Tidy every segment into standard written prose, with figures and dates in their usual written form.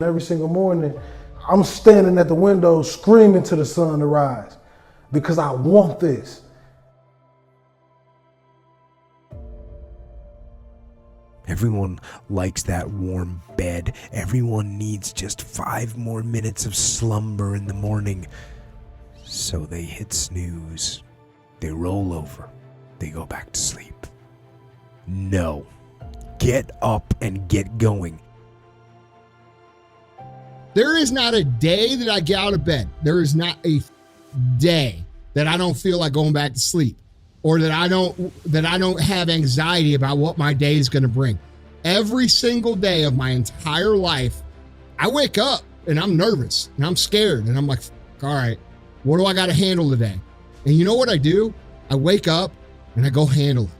Every single morning, I'm standing at the window screaming to the sun to rise because I want this. Everyone likes that warm bed. Everyone needs just 5 more minutes of slumber in the morning. So they hit snooze. They roll over. They go back to sleep. No. Get up and get going. There is not a day that I get out of bed. There is not a day that I don't feel like going back to sleep, or that I don't have anxiety about what my day is going to bring. Every single day of my entire life, I wake up and I'm nervous and I'm scared and I'm like, all right, what do I got to handle today? And you know what I do? I wake up and I go handle it.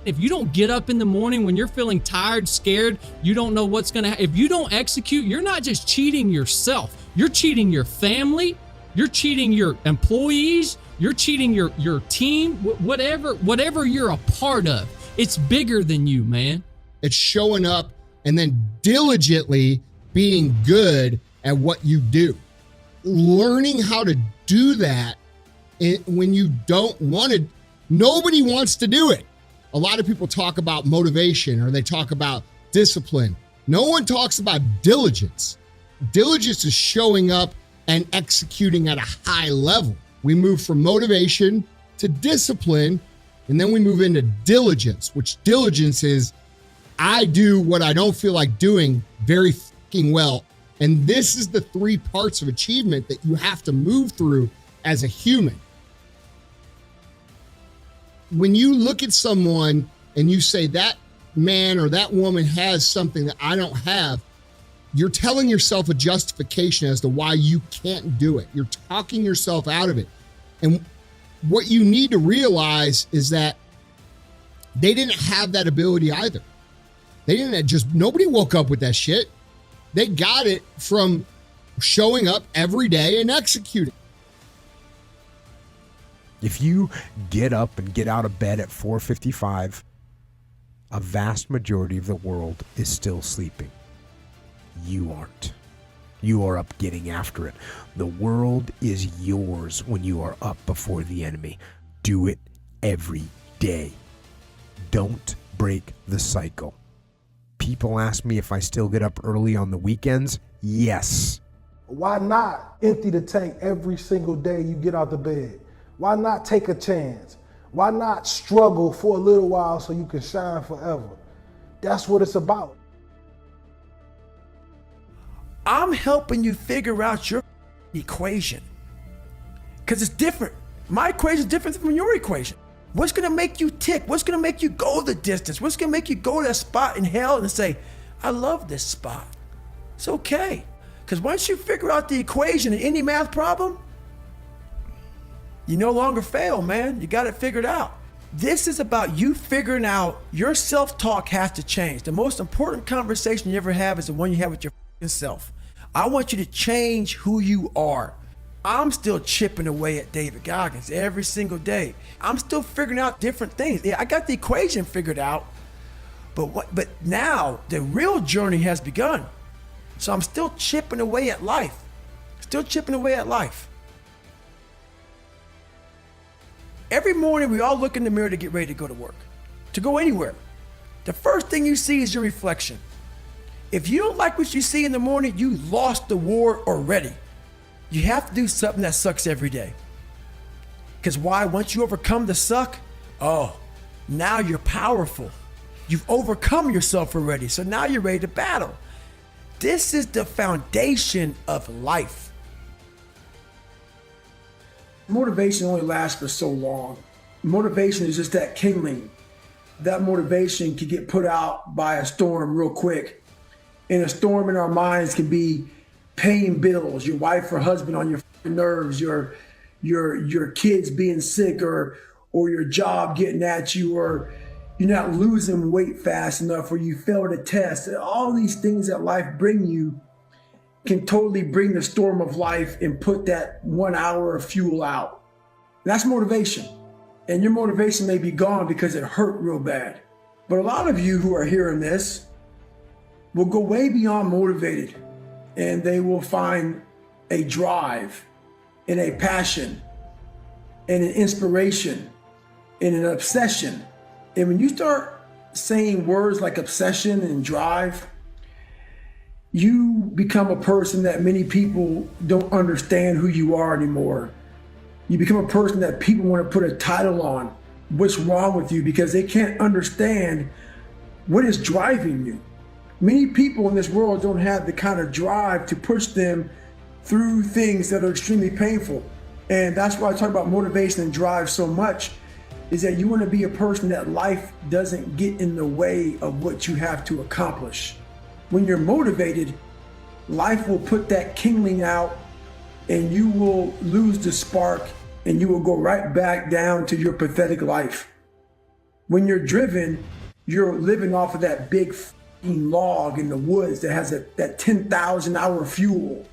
If you don't get up in the morning when you're feeling tired, scared, you don't know what's going to happen. If you don't execute, you're not just cheating yourself. You're cheating your family. You're cheating your employees. You're cheating your team, whatever you're a part of. It's bigger than you, man. It's showing up and then diligently being good at what you do. Learning how to do that when you don't want to, nobody wants to do it. A lot of people talk about motivation or they talk about discipline. No one talks about diligence. Diligence is showing up and executing at a high level. We move from motivation to discipline, and then we move into diligence, which diligence is I do what I don't feel like doing very fucking well. And this is the 3 parts of achievement that you have to move through as a human. When you look at someone and you say that man or that woman has something that I don't have, you're telling yourself a justification as to why you can't do it. You're talking yourself out of it. And what you need to realize is that they didn't have that ability either. Nobody woke up with that shit. They got it from showing up every day and executing. If you get up and get out of bed at 4:55, a vast majority of the world is still sleeping. You aren't. You are up getting after it. The world is yours when you are up before the enemy. Do it every day. Don't break the cycle. People ask me if I still get up early on the weekends. Yes. Why not empty the tank every single day you get out the bed? Why not take a chance? Why not struggle for a little while so you can shine forever? That's what it's about. I'm helping you figure out your equation. Because it's different. My equation is different from your equation. What's going to make you tick? What's going to make you go the distance? What's going to make you go to that spot in hell and say, I love this spot? It's okay. Because once you figure out the equation in any math problem, you no longer fail, man. You got it figured out. This is about you figuring out your self-talk has to change. The most important conversation you ever have is the one you have with your self. I want you to change who you are. I'm still chipping away at David Goggins every single day. I'm still figuring out different things. Yeah, I got the equation figured out, but now the real journey has begun. So I'm still chipping away at life. Still chipping away at life. Every morning we all look in the mirror to get ready to go to work, to go anywhere. The first thing you see is your reflection. If you don't like what you see in the morning, you lost the war already. You have to do something that sucks every day. Because why? Once you overcome the suck, now you're powerful. You've overcome yourself already, so now you're ready to battle. This is the foundation of life. Motivation only lasts for so long. Motivation is just that kindling. That motivation can get put out by a storm real quick. And a storm in our minds can be paying bills, your wife or husband on your nerves, your kids being sick, or your job getting at you, or you're not losing weight fast enough, or you failed a test. All these things that life bring you can totally bring the storm of life and put that 1 hour of fuel out. That's motivation. And your motivation may be gone because it hurt real bad. But a lot of you who are hearing this, will go way beyond motivated, and they will find a drive and a passion and an inspiration and an obsession. And when you start saying words like obsession and drive, you become a person that many people don't understand who you are anymore. You become a person that people want to put a title on what's wrong with you because they can't understand what is driving you. Many people in this world don't have the kind of drive to push them through things that are extremely painful. And that's why I talk about motivation and drive so much, is that you want to be a person that life doesn't get in the way of what you have to accomplish. When you're motivated, life will put that kindling out and you will lose the spark and you will go right back down to your pathetic life. When you're driven, you're living off of that big log in the woods that has that 10,000 hour fuel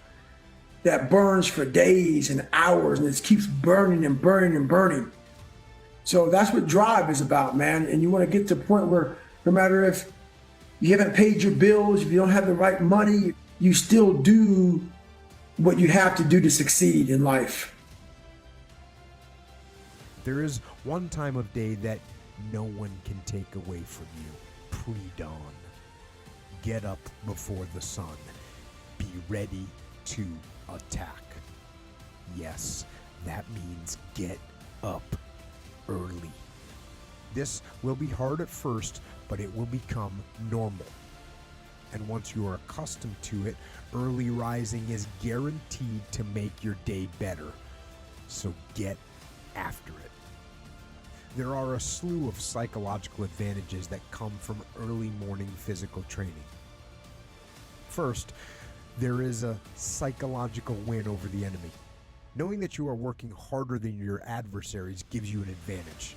that burns for days and hours, and it keeps burning and burning and burning. So that's what drive is about, man. And you want to get to a point where no matter if you haven't paid your bills, if you don't have the right money, you still do what you have to do to succeed in life. There is one time of day that no one can take away from you. Pre-dawn. Get up before the sun. Be ready to attack. Yes, that means get up early. This will be hard at first, but it will become normal. And once you are accustomed to it, early rising is guaranteed to make your day better. So get after it. There are a slew of psychological advantages that come from early morning physical training. First, there is a psychological win over the enemy. Knowing that you are working harder than your adversaries gives you an advantage.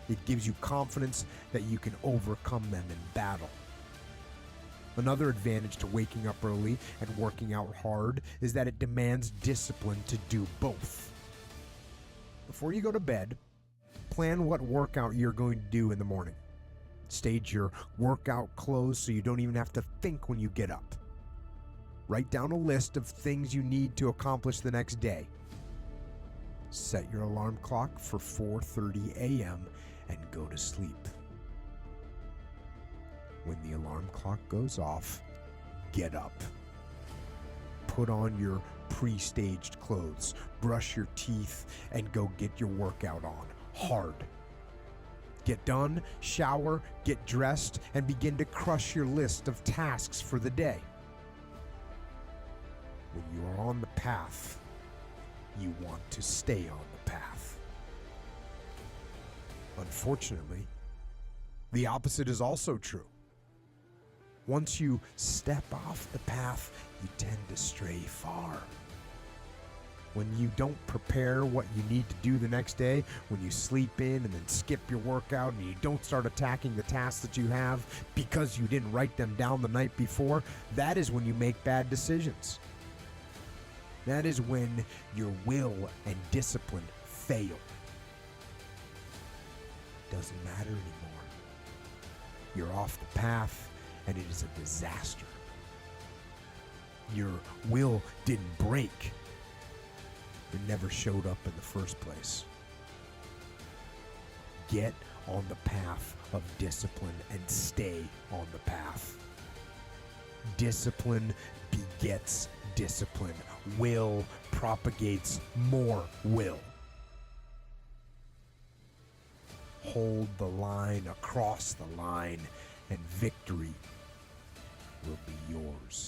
It gives you confidence that you can overcome them in battle. Another advantage to waking up early and working out hard is that it demands discipline to do both. Before you go to bed, plan what workout you're going to do in the morning. Stage your workout clothes so you don't even have to think when you get up. Write down a list of things you need to accomplish the next day. Set your alarm clock for 4:30 a.m. and go to sleep. When the alarm clock goes off, get up. Put on your pre-staged clothes, brush your teeth, and go get your workout on. Hard. Get done, shower, get dressed, and begin to crush your list of tasks for the day. When you are on the path, you want to stay on the path. Unfortunately, the opposite is also true. Once you step off the path, you tend to stray far. When you don't prepare what you need to do the next day, when you sleep in and then skip your workout and you don't start attacking the tasks that you have because you didn't write them down the night before, that is when you make bad decisions. That is when your will and discipline fail. Doesn't matter anymore. You're off the path and it is a disaster. Your will didn't break. It never showed up in the first place. Get on the path of discipline and stay on the path. Discipline begets discipline. Will propagates more will. Hold the line across the line, and victory will be yours.